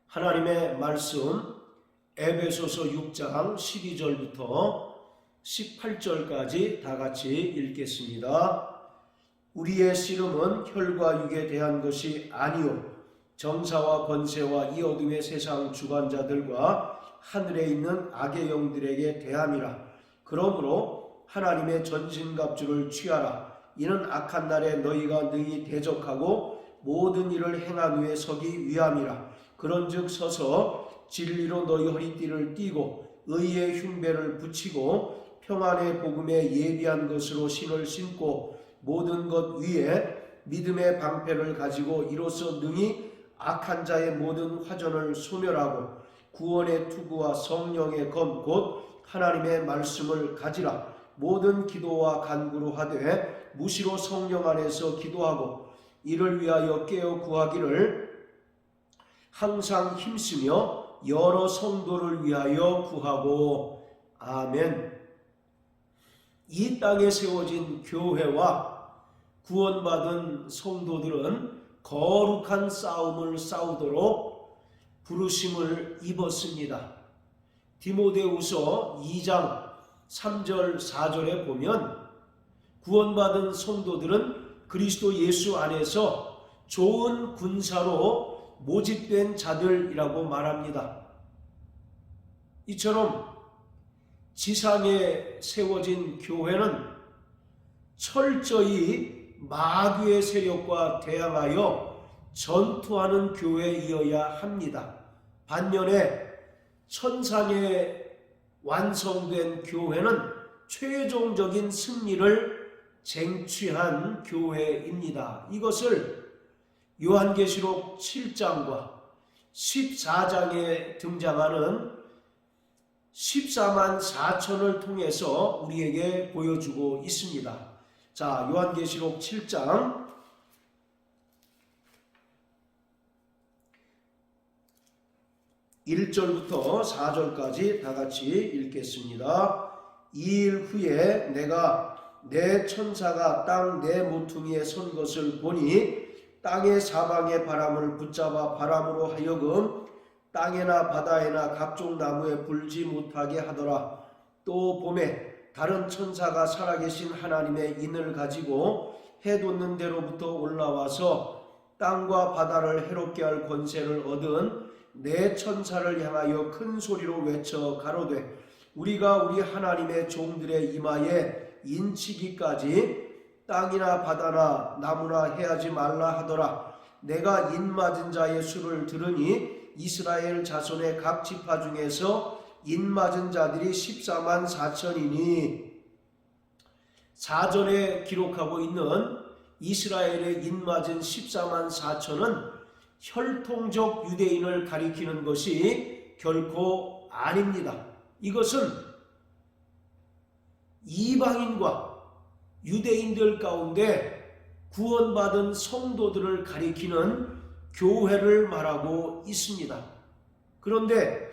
하나님의 말씀 에베소서 6장 12절부터 18절까지 다 같이 읽겠습니다. 우리의 씨름은 혈과 육에 대한 것이 아니요 정사와 권세와 이 어둠의 세상 주관자들과 하늘에 있는 악의 영들에게 대함이라. 그러므로 하나님의 전신갑주를 취하라. 이는 악한 날에 너희가 능히 대적하고 모든 일을 행한 후에 서기 위함이라. 그런즉 서서 진리로 너희 허리띠를 띠고 의의 흉배를 붙이고 평안의 복음에 예비한 것으로 신을 신고 모든 것 위에 믿음의 방패를 가지고 이로써 능히 악한 자의 모든 화전을 소멸하고 구원의 투구와 성령의 검 곧 하나님의 말씀을 가지라. 모든 기도와 간구로 하되 무시로 성령 안에서 기도하고 이를 위하여 깨어 구하기를 항상 힘쓰며 여러 성도를 위하여 구하고. 아멘. 이 땅에 세워진 교회와 구원받은 성도들은 거룩한 싸움을 싸우도록 부르심을 입었습니다. 디모데후서 2장 3절 4절에 보면 구원받은 성도들은 그리스도 예수 안에서 좋은 군사로 모집된 자들이라고 말합니다. 이처럼 지상에 세워진 교회는 철저히 마귀의 세력과 대항하여 전투하는 교회이어야 합니다. 반면에 천상에 완성된 교회는 최종적인 승리를 쟁취한 교회입니다. 이것을 요한계시록 7장과 14장에 등장하는 14만 4천을 통해서 우리에게 보여주고 있습니다. 자, 요한계시록 7장 1절부터 4절까지 다 같이 읽겠습니다. 2일 후에 내가 내 천사가 땅 네 모퉁이에 선 것을 보니 땅의 사방의 바람을 붙잡아 바람으로 하여금 땅에나 바다에나 각종 나무에 불지 못하게 하더라. 또 봄에 다른 천사가 살아계신 하나님의 인을 가지고 해 돋는 데로부터 올라와서 땅과 바다를 해롭게 할 권세를 얻은 네 천사를 향하여 큰 소리로 외쳐 가로되 우리가 우리 하나님의 종들의 이마에 인치기까지 땅이나 바다나 나무나 해하지 말라 하더라. 내가 인 맞은 자의 수를 들으니 이스라엘 자손의 각 지파 중에서 인 맞은 자들이 14만 4천이니 4절에 기록하고 있는 이스라엘의 인 맞은 14만 4천은 혈통적 유대인을 가리키는 것이 결코 아닙니다. 이것은 이방인과 유대인들 가운데 구원받은 성도들을 가리키는 교회를 말하고 있습니다. 그런데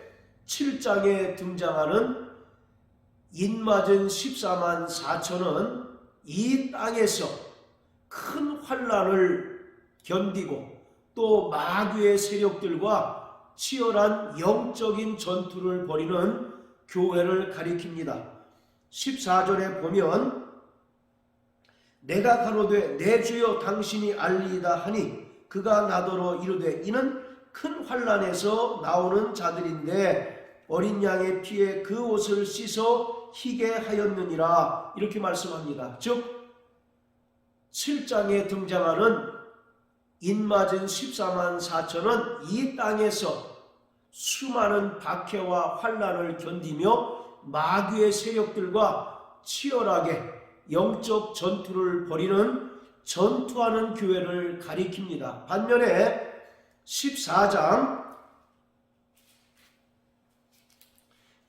7장에 등장하는 인맞은 14만 4천은 이 땅에서 큰 환난을 견디고 또 마귀의 세력들과 치열한 영적인 전투를 벌이는 교회를 가리킵니다. 14절에 보면 내가 가로되 내 주여 당신이 알리이다 하니 그가 나더러 이르되 이는 큰 환난에서 나오는 자들인데 어린 양의 피에 그 옷을 씻어 희게 하였느니라. 이렇게 말씀합니다. 즉 7장에 등장하는 인맞은 14만 4천은 이 땅에서 수많은 박해와 환난을 견디며 마귀의 세력들과 치열하게 영적 전투를 벌이는 전투하는 교회를 가리킵니다. 반면에 14장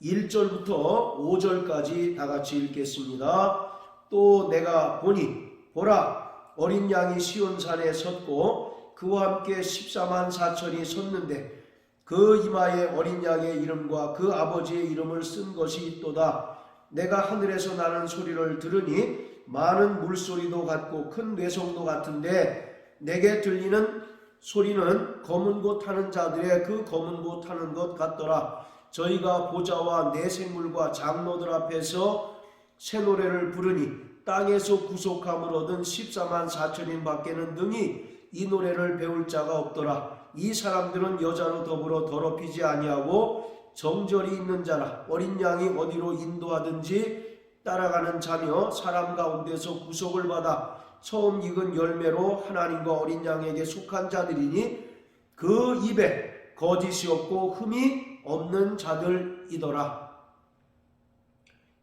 1절부터 5절까지 다 같이 읽겠습니다. 또 내가 보니 보라 어린 양이 시온산에 섰고 그와 함께 14만 4천이 섰는데 그 이마에 어린 양의 이름과 그 아버지의 이름을 쓴 것이 있도다. 내가 하늘에서 나는 소리를 들으니 많은 물소리도 같고 큰 뇌성도 같은데 내게 들리는 소리는 검은 고 타는 자들의 그 검은 고 타는 것 같더라. 저희가 보좌와 내 생물과 장로들 앞에서 새 노래를 부르니 땅에서 구속함을 얻은 14만 4천인 밖에는 능히 이 노래를 배울 자가 없더라. 이 사람들은 여자로 더불어 더럽히지 아니하고 정절이 있는 자라. 어린 양이 어디로 인도하든지 따라가는 자며 사람 가운데서 구속을 받아 처음 익은 열매로 하나님과 어린 양에게 속한 자들이니 그 입에 거짓이 없고 흠이 없는 자들이더라.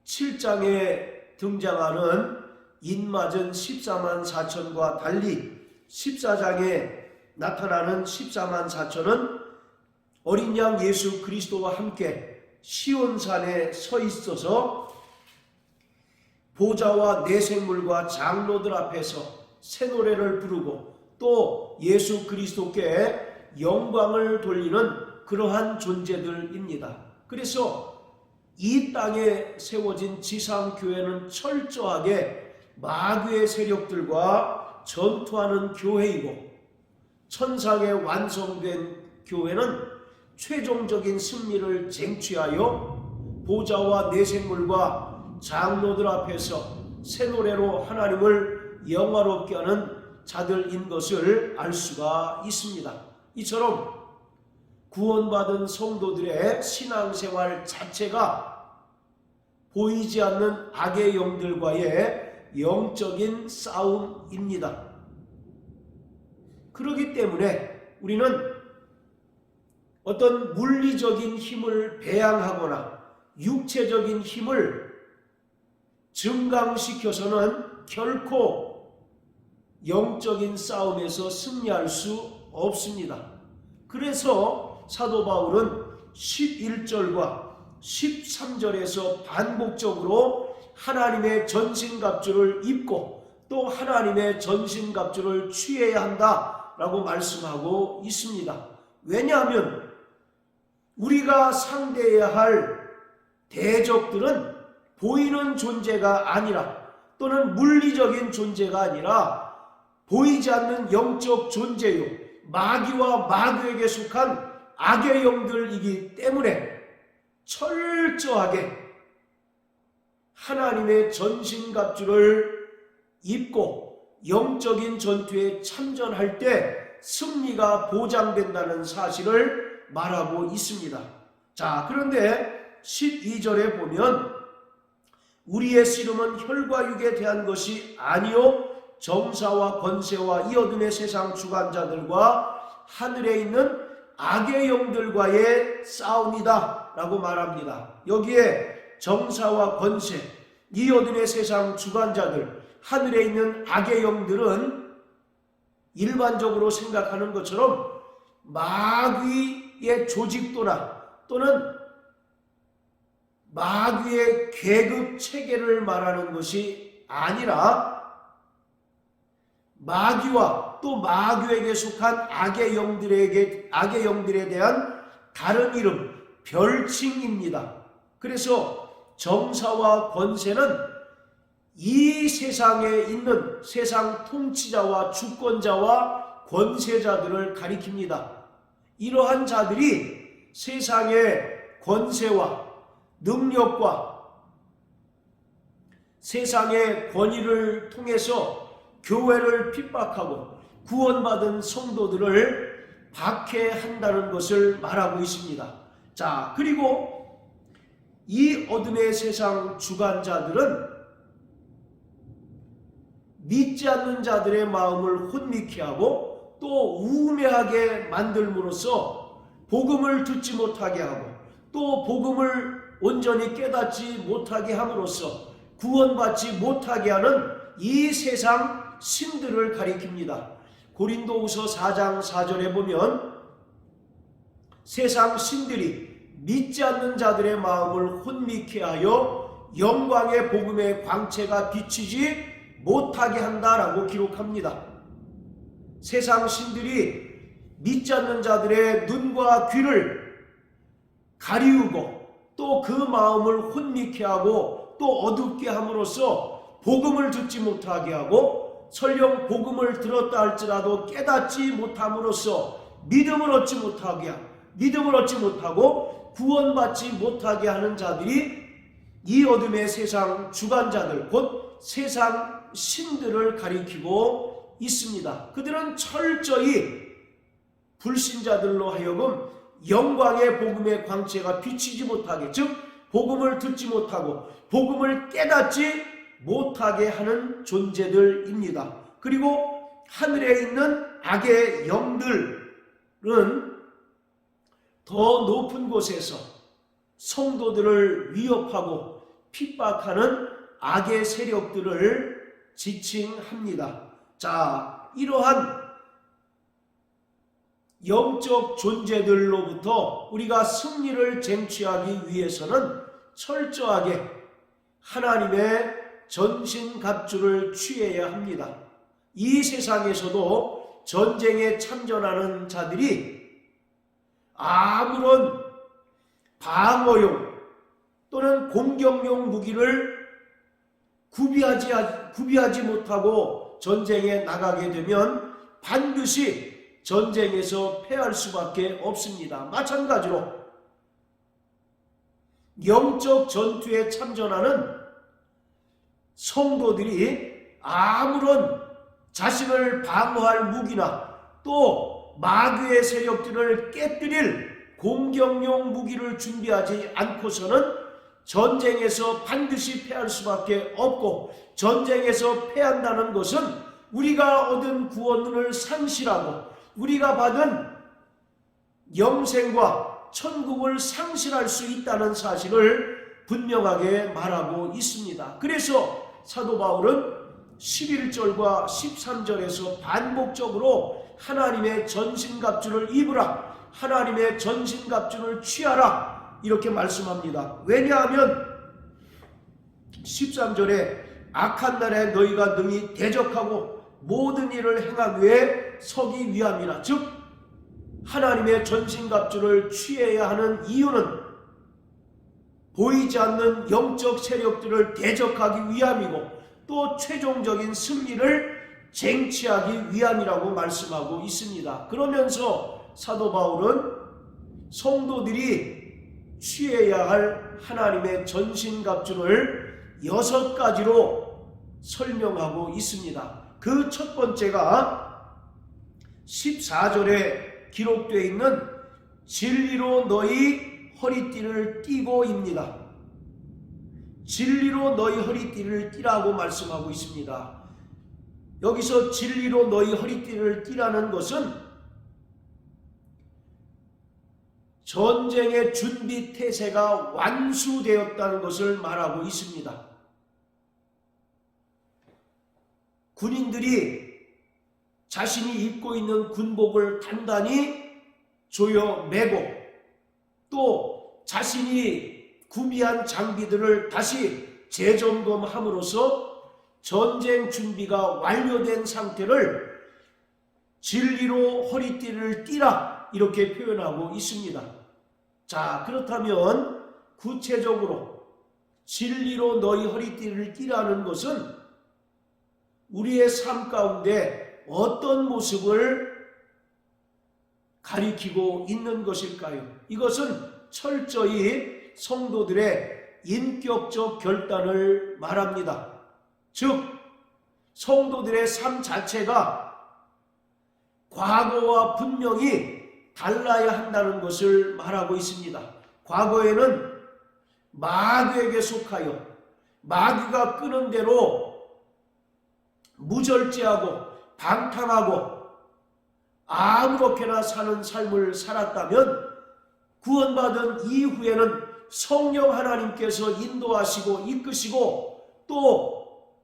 7장에 등장하는 인맞은 14만 4천과 달리 14장에 나타나는 14만 4천은 어린 양 예수 그리스도와 함께 시온산에 서 있어서 보좌와 내 생물과 장로들 앞에서 새 노래를 부르고 또 예수 그리스도께 영광을 돌리는 그러한 존재들입니다. 그래서 이 땅에 세워진 지상교회는 철저하게 마귀의 세력들과 전투하는 교회이고, 천상에 완성된 교회는 최종적인 승리를 쟁취하여 보좌와 내 생물과 장로들 앞에서 새 노래로 하나님을 영화롭게 하는 자들인 것을 알 수가 있습니다. 이처럼 구원받은 성도들의 신앙생활 자체가 보이지 않는 악의 영들과의 영적인 싸움입니다. 그렇기 때문에 우리는 어떤 물리적인 힘을 배양하거나 육체적인 힘을 증강시켜서는 결코 영적인 싸움에서 승리할 수 없습니다. 그래서 사도 바울은 11절과 13절에서 반복적으로 하나님의 전신갑주를 입고 또 하나님의 전신갑주를 취해야 한다라고 말씀하고 있습니다. 왜냐하면 우리가 상대해야 할 대적들은 보이는 존재가 아니라 또는 물리적인 존재가 아니라 보이지 않는 영적 존재요, 마귀와 마귀에게 속한 악의 영들이기 때문에 철저하게 하나님의 전신갑주를 입고 영적인 전투에 참전할 때 승리가 보장된다는 사실을 말하고 있습니다. 자, 그런데 12절에 보면 우리의 씨름은 혈과 육에 대한 것이 아니요 정사와 권세와 이 어둠의 세상 주관자들과 하늘에 있는 악의 영들과의 싸움이다 라고 말합니다. 여기에 정사와 권세, 이 어둠의 세상 주관자들, 하늘에 있는 악의 영들은 일반적으로 생각하는 것처럼 마귀의 조직도나 또는 마귀의 계급 체계를 말하는 것이 아니라 마귀와 또 마귀에게 속한 악의 영들에 대한 다른 이름, 별칭입니다. 그래서 정사와 권세는 이 세상에 있는 세상 통치자와 주권자와 권세자들을 가리킵니다. 이러한 자들이 세상의 권세와 능력과 세상의 권위를 통해서 교회를 핍박하고 구원받은 성도들을 박해한다는 것을 말하고 있습니다. 자, 그리고 이 어둠의 세상 주관자들은 믿지 않는 자들의 마음을 혼미케 하고 또 우매하게 만들므로써 복음을 듣지 못하게 하고 또 복음을 온전히 깨닫지 못하게 함으로써 구원받지 못하게 하는 이 세상 신들을 가리킵니다. 고린도후서 4장 4절에 보면 세상 신들이 믿지 않는 자들의 마음을 혼미케 하여 영광의 복음의 광채가 비치지 못하게 한다라고 기록합니다. 세상 신들이 믿지 않는 자들의 눈과 귀를 가리우고 또 그 마음을 혼미케 하고 또 어둡게 함으로써 복음을 듣지 못하게 하고 설령 복음을 들었다 할지라도 깨닫지 못함으로써 믿음을 얻지 못하고 구원받지 못하게 하는 자들이 이 어둠의 세상 주관자들, 곧 세상 신들을 가리키고 있습니다. 그들은 철저히 불신자들로 하여금 영광의 복음의 광채가 비치지 못하게, 즉 복음을 듣지 못하고 복음을 깨닫지 못하게 하는 존재들입니다. 그리고 하늘에 있는 악의 영들은 더 높은 곳에서 성도들을 위협하고 핍박하는 악의 세력들을 지칭합니다. 자, 이러한 영적 존재들로부터 우리가 승리를 쟁취하기 위해서는 철저하게 하나님의 전신갑주를 취해야 합니다. 이 세상에서도 전쟁에 참전하는 자들이 아무런 방어용 또는 공격용 무기를 구비하지 못하고 전쟁에 나가게 되면 반드시 전쟁에서 패할 수밖에 없습니다. 마찬가지로 영적 전투에 참전하는 성도들이 아무런 자신을 방어할 무기나 또 마귀의 세력들을 깨뜨릴 공격용 무기를 준비하지 않고서는 전쟁에서 반드시 패할 수밖에 없고, 전쟁에서 패한다는 것은 우리가 얻은 구원을 상실하고 우리가 받은 영생과 천국을 상실할 수 있다는 사실을 분명하게 말하고 있습니다. 그래서 사도 바울은 11절과 13절에서 반복적으로 하나님의 전신갑주를 입으라, 하나님의 전신갑주를 취하라 이렇게 말씀합니다. 왜냐하면 13절에 악한 날에 너희가 능히 대적하고 모든 일을 행하기 위해 서기 위함이라, 즉 하나님의 전신갑주를 취해야 하는 이유는 보이지 않는 영적 세력들을 대적하기 위함이고 또 최종적인 승리를 쟁취하기 위함이라고 말씀하고 있습니다. 그러면서 사도 바울은 성도들이 취해야 할 하나님의 전신갑주를 6가지로 설명하고 있습니다. 그 첫 번째가 14절에 기록되어 있는 진리로 너희 허리띠를 띠고입니다. 진리로 너희 허리띠를 띠라고 말씀하고 있습니다. 여기서 진리로 너희 허리띠를 띠라는 것은 전쟁의 준비 태세가 완수되었다는 것을 말하고 있습니다. 군인들이 자신이 입고 있는 군복을 단단히 조여 매고 또 자신이 구비한 장비들을 다시 재점검함으로써 전쟁 준비가 완료된 상태를 진리로 허리띠를 띠라 이렇게 표현하고 있습니다. 자, 그렇다면 구체적으로 진리로 너희 허리띠를 띠라는 것은 우리의 삶 가운데 어떤 모습을 가리키고 있는 것일까요? 이것은 철저히 성도들의 인격적 결단을 말합니다. 즉 성도들의 삶 자체가 과거와 분명히 달라야 한다는 것을 말하고 있습니다. 과거에는 마귀에게 속하여 마귀가 끄는 대로 무절제하고 방탕하고 아무렇게나 사는 삶을 살았다면 구원받은 이후에는 성령 하나님께서 인도하시고 이끄시고 또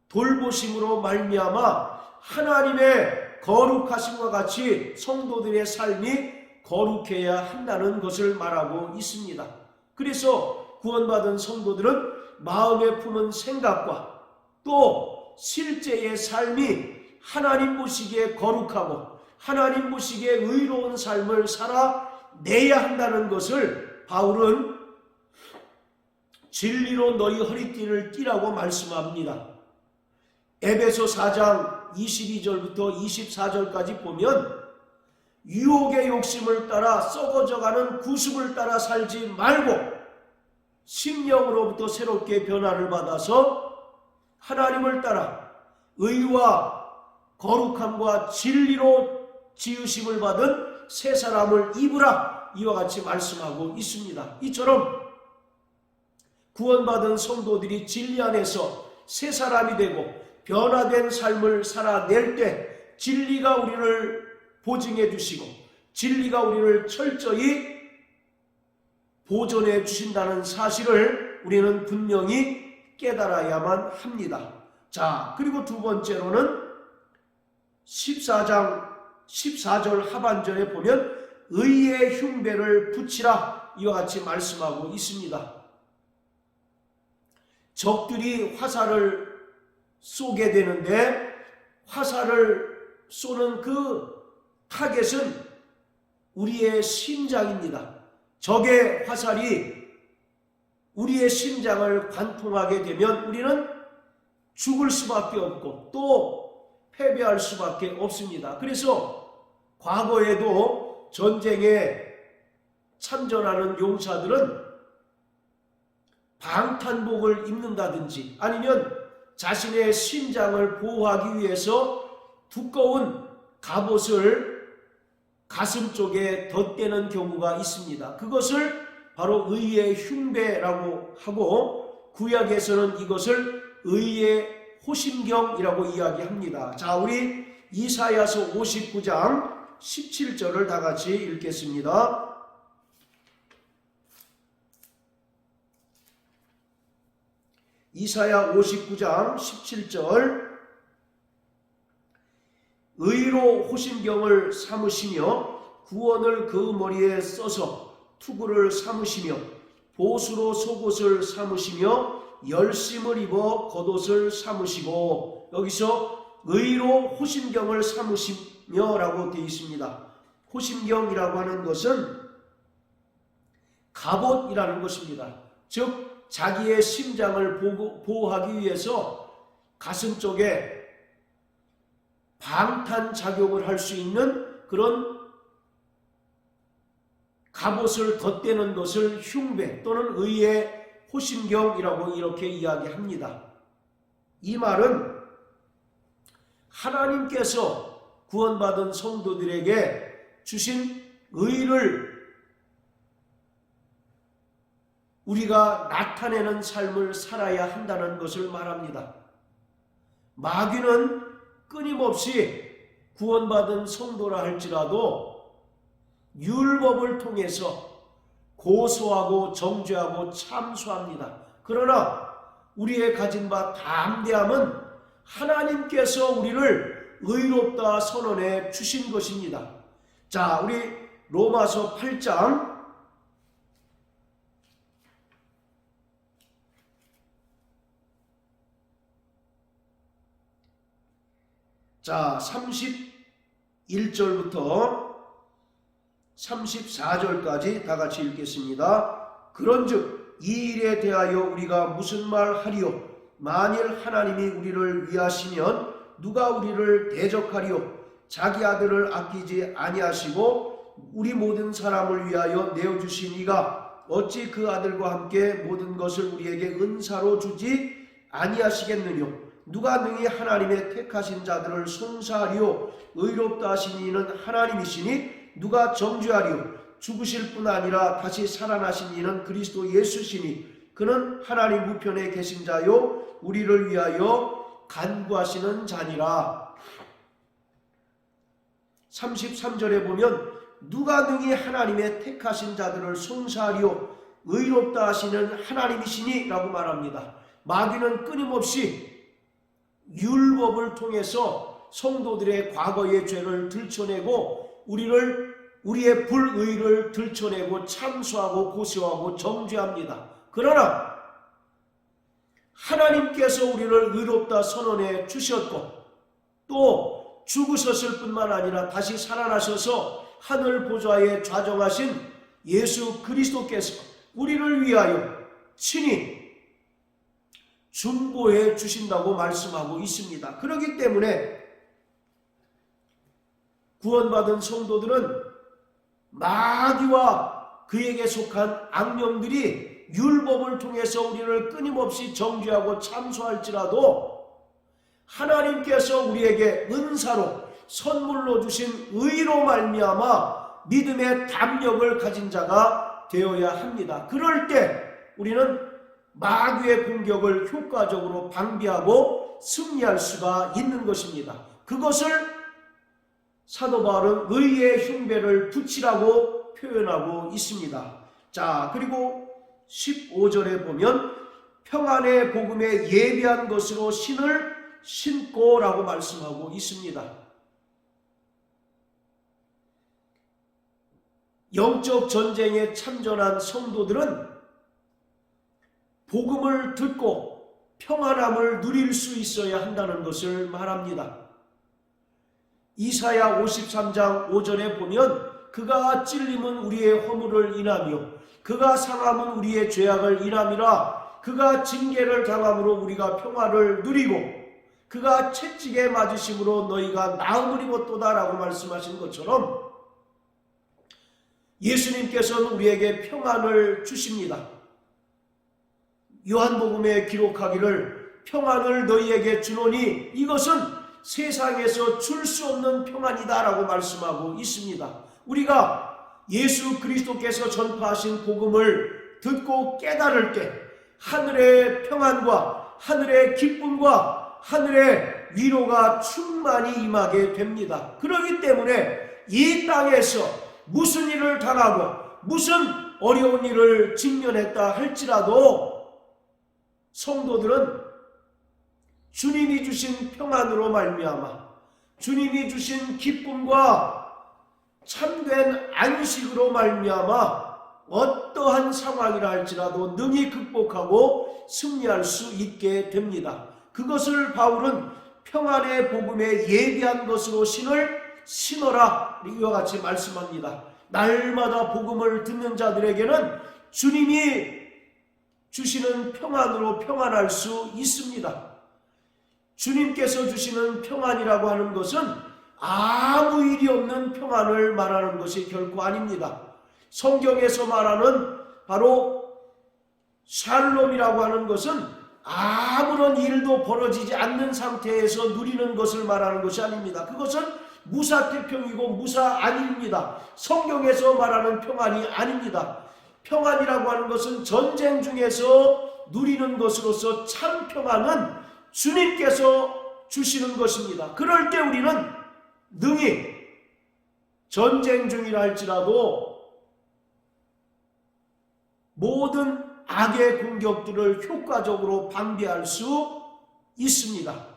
돌보심으로 말미암아 하나님의 거룩하심과 같이 성도들의 삶이 거룩해야 한다는 것을 말하고 있습니다. 그래서 구원받은 성도들은 마음에 품은 생각과 또 실제의 삶이 하나님 보시기에 거룩하고 하나님 보시기에 의로운 삶을 살아내야 한다는 것을 바울은 진리로 너희 허리띠를 띠라고 말씀합니다. 에베소 4장 22절부터 24절까지 보면 유혹의 욕심을 따라 썩어져가는 구습을 따라 살지 말고 심령으로부터 새롭게 변화를 받아서 하나님을 따라 의와 거룩함과 진리로 지으심을 받은 새 사람을 입으라, 이와 같이 말씀하고 있습니다. 이처럼 구원받은 성도들이 진리 안에서 새 사람이 되고 변화된 삶을 살아낼 때 진리가 우리를 보증해 주시고 진리가 우리를 철저히 보존해 주신다는 사실을 우리는 분명히 깨달아야만 합니다. 자, 그리고 두 번째로는 14장 14절 하반절에 보면 의의 흉배를 붙이라, 이와 같이 말씀하고 있습니다. 적들이 화살을 쏘게 되는데 화살을 쏘는 그 타겟은 우리의 심장입니다. 적의 화살이 우리의 심장을 관통하게 되면 우리는 죽을 수밖에 없고 또 패배할 수밖에 없습니다. 그래서 과거에도 전쟁에 참전하는 용사들은 방탄복을 입는다든지 아니면 자신의 심장을 보호하기 위해서 두꺼운 갑옷을 가슴 쪽에 덧대는 경우가 있습니다. 그것을 바로 의의 흉배라고 하고 구약에서는 이것을 의의 호심경이라고 이야기합니다. 자, 우리 이사야서 59장 17절을 다 같이 읽겠습니다. 이사야 59장 17절 의로 호심경을 삼으시며 구원을 그 머리에 써서 투구를 삼으시며 보수로 속옷을 삼으시며 열심을 입어 겉옷을 삼으시고, 여기서 의로 호심경을 삼으시며 라고 되어 있습니다. 호심경이라고 하는 것은 갑옷이라는 것입니다. 즉 자기의 심장을 보호하기 위해서 가슴 쪽에 방탄작용을 할 수 있는 그런 갑옷을 덧대는 것을 흉배 또는 의의 호심경이라고 이렇게 이야기합니다. 이 말은 하나님께서 구원받은 성도들에게 주신 의를 우리가 나타내는 삶을 살아야 한다는 것을 말합니다. 마귀는 끊임없이 구원받은 성도라 할지라도 율법을 통해서 고소하고 정죄하고 참수합니다. 그러나 우리의 가진 바 담대함은 하나님께서 우리를 의롭다 선언해 주신 것입니다. 자, 우리 로마서 8장 자, 31절부터 34절까지 다 같이 읽겠습니다. 그런즉 이 일에 대하여 우리가 무슨 말 하리요? 만일 하나님이 우리를 위하시면 누가 우리를 대적하리요? 자기 아들을 아끼지 아니하시고 우리 모든 사람을 위하여 내어주신 이가 어찌 그 아들과 함께 모든 것을 우리에게 은사로 주지 아니하시겠느뇨? 누가 능히 하나님의 택하신 자들을 송사하리요? 의롭다 하신 이는 하나님이시니 누가 정죄하리요? 죽으실 뿐 아니라 다시 살아나신 이는 그리스도 예수시니 그는 하나님 우편에 계신 자요 우리를 위하여 간구하시는 자니라. 33절에 보면 누가 능히 하나님의 택하신 자들을 송사하리요? 의롭다 하시는 하나님이시니 라고 말합니다. 마귀는 끊임없이 율법을 통해서 성도들의 과거의 죄를 들춰내고 우리의 불의를 들춰내고 참수하고 고소하고 정죄합니다. 그러나 하나님께서 우리를 의롭다 선언해 주셨고 또 죽으셨을 뿐만 아니라 다시 살아나셔서 하늘 보좌에 좌정하신 예수 그리스도께서 우리를 위하여 친히 중보해 주신다고 말씀하고 있습니다. 그렇기 때문에 구원받은 성도들은 마귀와 그에게 속한 악령들이 율법을 통해서 우리를 끊임없이 정죄하고 참소할지라도 하나님께서 우리에게 은사로 선물로 주신 의로 말미암아 믿음의 담력을 가진 자가 되어야 합니다. 그럴 때 우리는 마귀의 공격을 효과적으로 방비하고 승리할 수가 있는 것입니다. 그것을 사도 바울은 의의 흉배를 붙이라고 표현하고 있습니다. 자, 그리고 15절에 보면 평안의 복음에 예비한 것으로 신을 신고 라고 말씀하고 있습니다. 영적 전쟁에 참전한 성도들은 복음을 듣고 평안함을 누릴 수 있어야 한다는 것을 말합니다. 이사야 53장 5절에 보면 그가 찔림은 우리의 허물을 인하며 그가 상함은 우리의 죄악을 인함이라. 그가 징계를 당함으로 우리가 평화를 누리고 그가 채찍에 맞으심으로 너희가 나음을 입었도다 라고 말씀하신 것처럼 예수님께서는 우리에게 평안을 주십니다. 요한복음에 기록하기를 평안을 너희에게 주노니 이것은 세상에서 줄 수 없는 평안이다 라고 말씀하고 있습니다. 우리가 예수 그리스도께서 전파하신 복음을 듣고 깨달을 때 하늘의 평안과 하늘의 기쁨과 하늘의 위로가 충만히 임하게 됩니다. 그렇기 때문에 이 땅에서 무슨 일을 당하고 무슨 어려운 일을 직면했다 할지라도 성도들은 주님이 주신 평안으로 말미암아 주님이 주신 기쁨과 참된 안식으로 말미암아 어떠한 상황이라 할지라도 능히 극복하고 승리할 수 있게 됩니다. 그것을 바울은 평안의 복음에 예비한 것으로 신을 신어라 이와 같이 말씀합니다. 날마다 복음을 듣는 자들에게는 주님이 주시는 평안으로 평안할 수 있습니다. 주님께서 주시는 평안이라고 하는 것은 아무 일이 없는 평안을 말하는 것이 결코 아닙니다. 성경에서 말하는 바로 샬롬이라고 하는 것은 아무런 일도 벌어지지 않는 상태에서 누리는 것을 말하는 것이 아닙니다. 그것은 무사태평이고 무사안입니다. 성경에서 말하는 평안이 아닙니다. 평안이라고 하는 것은 전쟁 중에서 누리는 것으로서 참 평안은 주님께서 주시는 것입니다. 그럴 때 우리는 능히 전쟁 중이라 할지라도 모든 악의 공격들을 효과적으로 방비할 수 있습니다.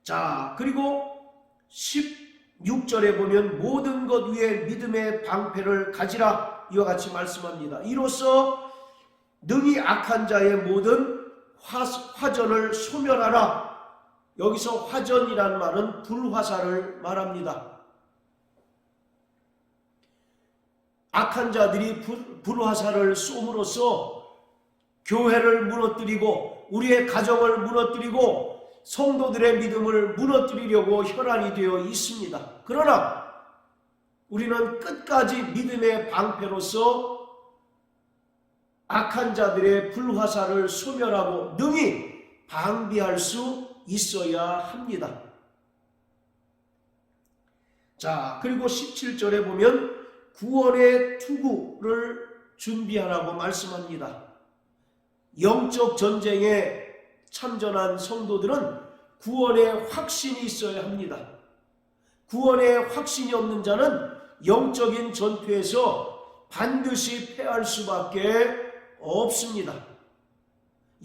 자, 그리고 16절에 보면 모든 것 위에 믿음의 방패를 가지라 이와 같이 말씀합니다. 이로써 능히 악한 자의 모든 화전을 소멸하라. 여기서 화전이란 말은 불화살을 말합니다. 악한 자들이 불화살을 쏘므로써 교회를 무너뜨리고 우리의 가정을 무너뜨리고 성도들의 믿음을 무너뜨리려고 혈안이 되어 있습니다. 그러나 우리는 끝까지 믿음의 방패로서 악한 자들의 불화살을 소멸하고 능히 방비할 수 있어야 합니다. 자, 그리고 17절에 보면 구원의 투구를 준비하라고 말씀합니다. 영적 전쟁에 참전한 성도들은 구원의 확신이 있어야 합니다. 구원의 확신이 없는 자는 영적인 전투에서 반드시 패할 수밖에 없습니다.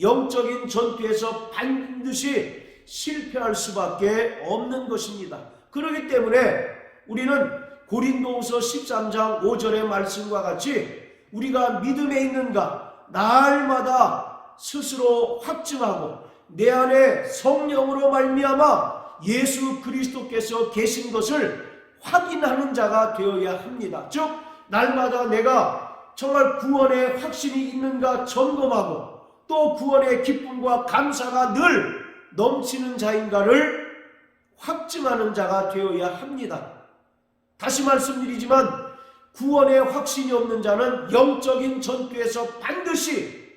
영적인 전투에서 반드시 실패할 수밖에 없는 것입니다. 그렇기 때문에 우리는 고린도후서 13장 5절의 말씀과 같이 우리가 믿음에 있는가 날마다 스스로 확증하고 내 안에 성령으로 말미암아 예수 그리스도께서 계신 것을 확인하는 자가 되어야 합니다. 즉 날마다 내가 정말 구원의 확신이 있는가 점검하고 또 구원의 기쁨과 감사가 늘 넘치는 자인가를 확증하는 자가 되어야 합니다. 다시 말씀드리지만 구원의 확신이 없는 자는 영적인 전투에서 반드시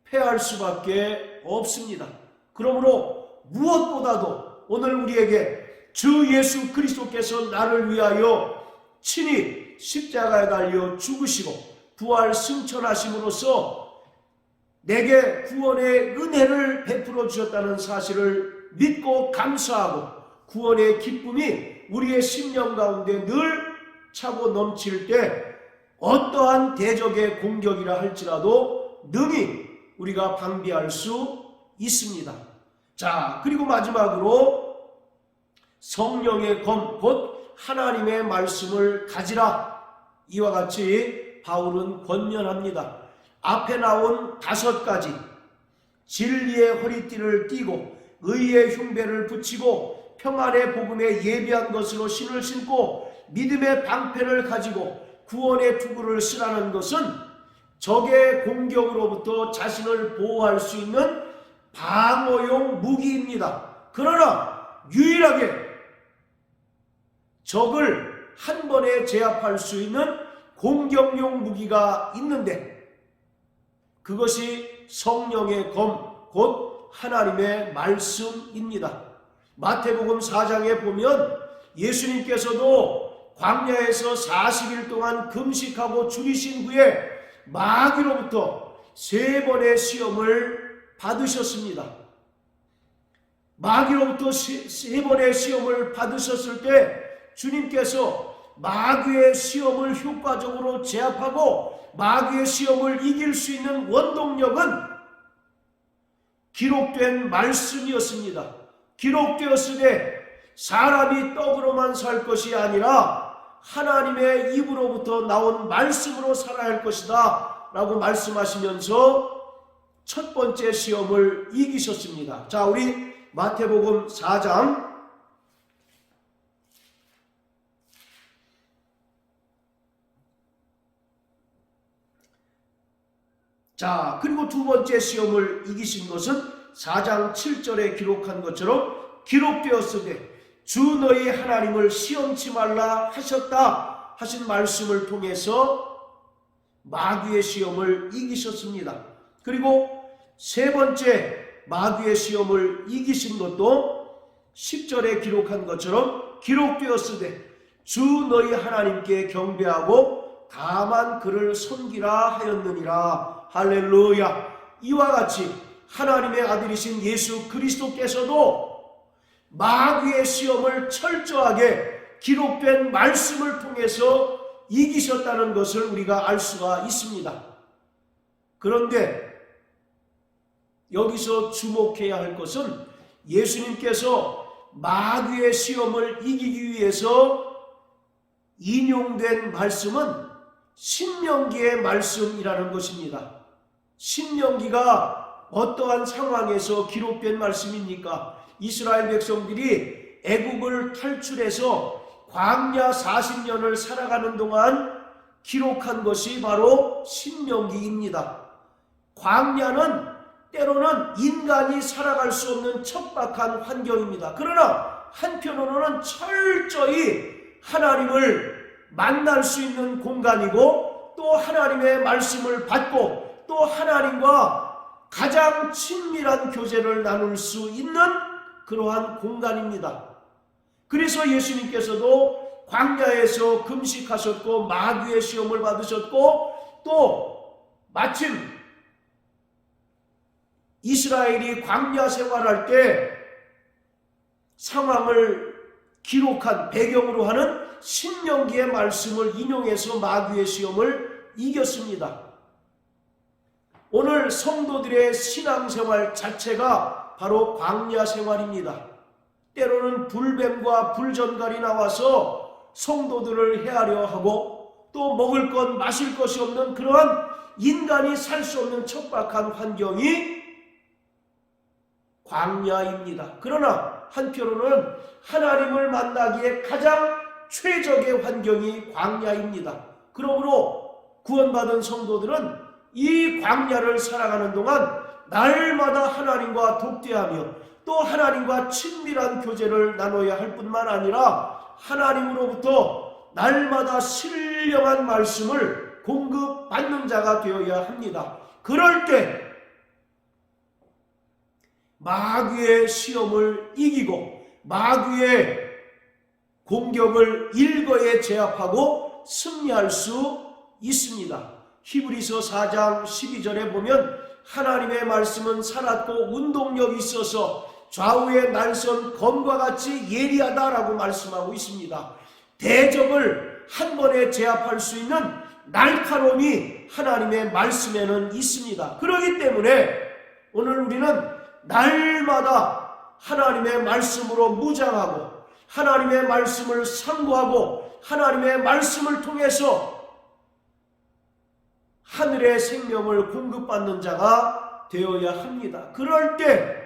패할 수밖에 없습니다. 그러므로 무엇보다도 오늘 우리에게 주 예수 그리스도께서 나를 위하여 친히 십자가에 달려 죽으시고 부활 승천하심으로써 내게 구원의 은혜를 베풀어 주셨다는 사실을 믿고 감사하고 구원의 기쁨이 우리의 심령 가운데 늘 차고 넘칠 때 어떠한 대적의 공격이라 할지라도 능히 우리가 방비할 수 있습니다. 자, 그리고 마지막으로 성령의 검, 곧 하나님의 말씀을 가지라. 이와 같이 바울은 권면합니다. 앞에 나온 5가지, 진리의 허리띠를 띠고 의의 흉배를 붙이고 평안의 복음에 예비한 것으로 신을 신고 믿음의 방패를 가지고 구원의 투구를 쓰라는 것은 적의 공격으로부터 자신을 보호할 수 있는 방어용 무기입니다. 그러나 유일하게 적을 한 번에 제압할 수 있는 공격용 무기가 있는데 그것이 성령의 검, 곧 하나님의 말씀입니다. 마태복음 4장에 보면 예수님께서도 광야에서 40일 동안 금식하고 죽이신 후에 마귀로부터 3번의 시험을 받으셨습니다. 마귀로부터 3번의 시험을 받으셨을 때 주님께서 마귀의 시험을 효과적으로 제압하고 마귀의 시험을 이길 수 있는 원동력은 기록된 말씀이었습니다. 기록되었으되 사람이 떡으로만 살 것이 아니라 하나님의 입으로부터 나온 말씀으로 살아야 할 것이다 라고 말씀하시면서 첫 번째 시험을 이기셨습니다. 자, 우리 마태복음 4장 자, 그리고 두 번째 시험을 이기신 것은 4장 7절에 기록한 것처럼 기록되었으되 주 너희 하나님을 시험치 말라 하셨다 하신 말씀을 통해서 마귀의 시험을 이기셨습니다. 그리고 세 번째 마귀의 시험을 이기신 것도 10절에 기록한 것처럼 기록되었으되 주 너희 하나님께 경배하고 다만 그를 섬기라 하였느니라. 할렐루야. 이와 같이 하나님의 아들이신 예수 그리스도께서도 마귀의 시험을 철저하게 기록된 말씀을 통해서 이기셨다는 것을 우리가 알 수가 있습니다. 그런데 여기서 주목해야 할 것은 예수님께서 마귀의 시험을 이기기 위해서 인용된 말씀은 신명기의 말씀이라는 것입니다. 신명기가 어떠한 상황에서 기록된 말씀입니까? 이스라엘 백성들이 애국을 탈출해서 광야 40년을 살아가는 동안 기록한 것이 바로 신명기입니다. 광야는 때로는 인간이 살아갈 수 없는 척박한 환경입니다. 그러나 한편으로는 철저히 하나님을 만날 수 있는 공간이고 또 하나님의 말씀을 받고 또 하나님과 가장 친밀한 교제를 나눌 수 있는 그러한 공간입니다. 그래서 예수님께서도 광야에서 금식하셨고 마귀의 시험을 받으셨고 또 마침 이스라엘이 광야 생활할 때 상황을 기록한 배경으로 하는 신명기의 말씀을 인용해서 마귀의 시험을 이겼습니다. 오늘 성도들의 신앙생활 자체가 바로 광야 생활입니다. 때로는 불뱀과 불전갈이 나와서 성도들을 해하려 하고 또 먹을 것 마실 것이 없는 그러한 인간이 살 수 없는 척박한 환경이 광야입니다. 그러나 한편으로는 하나님을 만나기에 가장 최적의 환경이 광야입니다. 그러므로 구원받은 성도들은 이 광야를 살아가는 동안 날마다 하나님과 독대하며 또 하나님과 친밀한 교제를 나눠야 할 뿐만 아니라 하나님으로부터 날마다 신령한 말씀을 공급받는 자가 되어야 합니다. 그럴 때 마귀의 시험을 이기고 마귀의 공격을 일거에 제압하고 승리할 수 있습니다. 히브리서 4장 12절에 보면 하나님의 말씀은 살았고 운동력이 있어서 좌우의 날선 검과 같이 예리하다라고 말씀하고 있습니다. 대적을 한 번에 제압할 수 있는 날카로움이 하나님의 말씀에는 있습니다. 그렇기 때문에 오늘 우리는 날마다 하나님의 말씀으로 무장하고 하나님의 말씀을 상고하고 하나님의 말씀을 통해서 하늘의 생명을 공급받는 자가 되어야 합니다. 그럴 때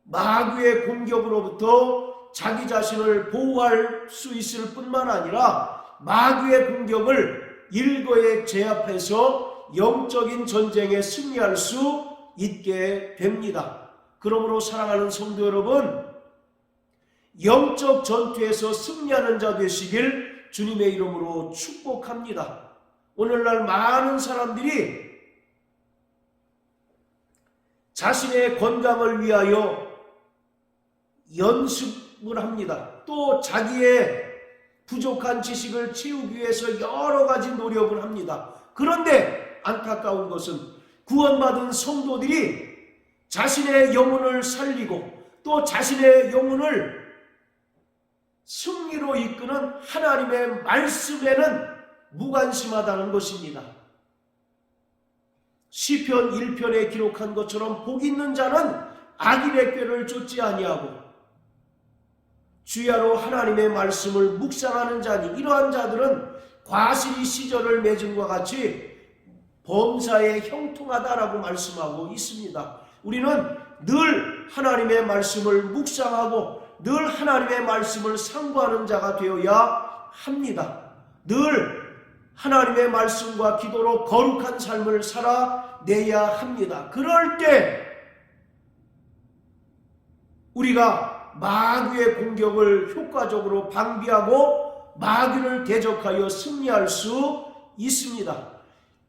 마귀의 공격으로부터 자기 자신을 보호할 수 있을 뿐만 아니라 마귀의 공격을 일거에 제압해서 영적인 전쟁에 승리할 수 있게 됩니다. 그러므로 사랑하는 성도 여러분, 영적 전투에서 승리하는 자 되시길 주님의 이름으로 축복합니다. 오늘날 많은 사람들이 자신의 건강을 위하여 연습을 합니다. 또 자기의 부족한 지식을 채우기 위해서 여러 가지 노력을 합니다. 그런데 안타까운 것은 구원받은 성도들이 자신의 영혼을 살리고 또 자신의 영혼을 승리로 이끄는 하나님의 말씀에는 무관심하다는 것입니다. 시편 1편에 기록한 것처럼 복 있는 자는 악인의 꾀를 쫓지 아니하고 주야로 하나님의 말씀을 묵상하는 자니 이러한 자들은 과실이 시절을 맺음과 같이 범사에 형통하다라고 말씀하고 있습니다. 우리는 늘 하나님의 말씀을 묵상하고 늘 하나님의 말씀을 상고하는 자가 되어야 합니다. 늘 하나님의 말씀과 기도로 거룩한 삶을 살아내야 합니다. 그럴 때 우리가 마귀의 공격을 효과적으로 방비하고 마귀를 대적하여 승리할 수 있습니다.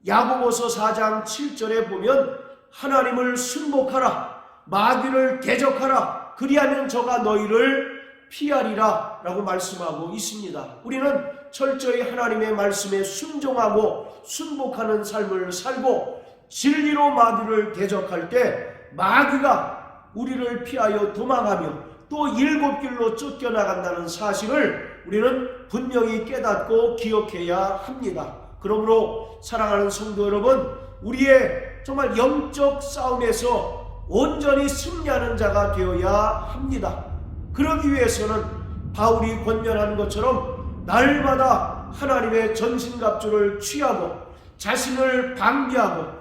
야고보서 4장 7절에 보면 하나님을 순복하라, 마귀를 대적하라, 그리하면 저가 너희를 피하리라 라고 말씀하고 있습니다. 우리는 철저히 하나님의 말씀에 순종하고 순복하는 삶을 살고 진리로 마귀를 대적할 때 마귀가 우리를 피하여 도망하며 또 일곱 길로 쫓겨나간다는 사실을 우리는 분명히 깨닫고 기억해야 합니다. 그러므로 사랑하는 성도 여러분, 우리의 정말 영적 싸움에서 온전히 승리하는 자가 되어야 합니다. 그러기 위해서는 바울이 권면하는 것처럼 날마다 하나님의 전신갑주를 취하고 자신을 방비하고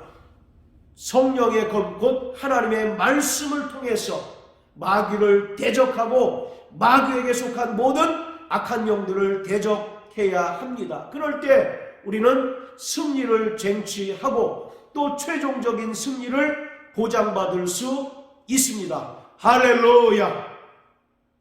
성령의 검 곧 하나님의 말씀을 통해서 마귀를 대적하고 마귀에게 속한 모든 악한 영들을 대적해야 합니다. 그럴 때 우리는 승리를 쟁취하고 또 최종적인 승리를 보장받을 수 있습니다. 할렐루야!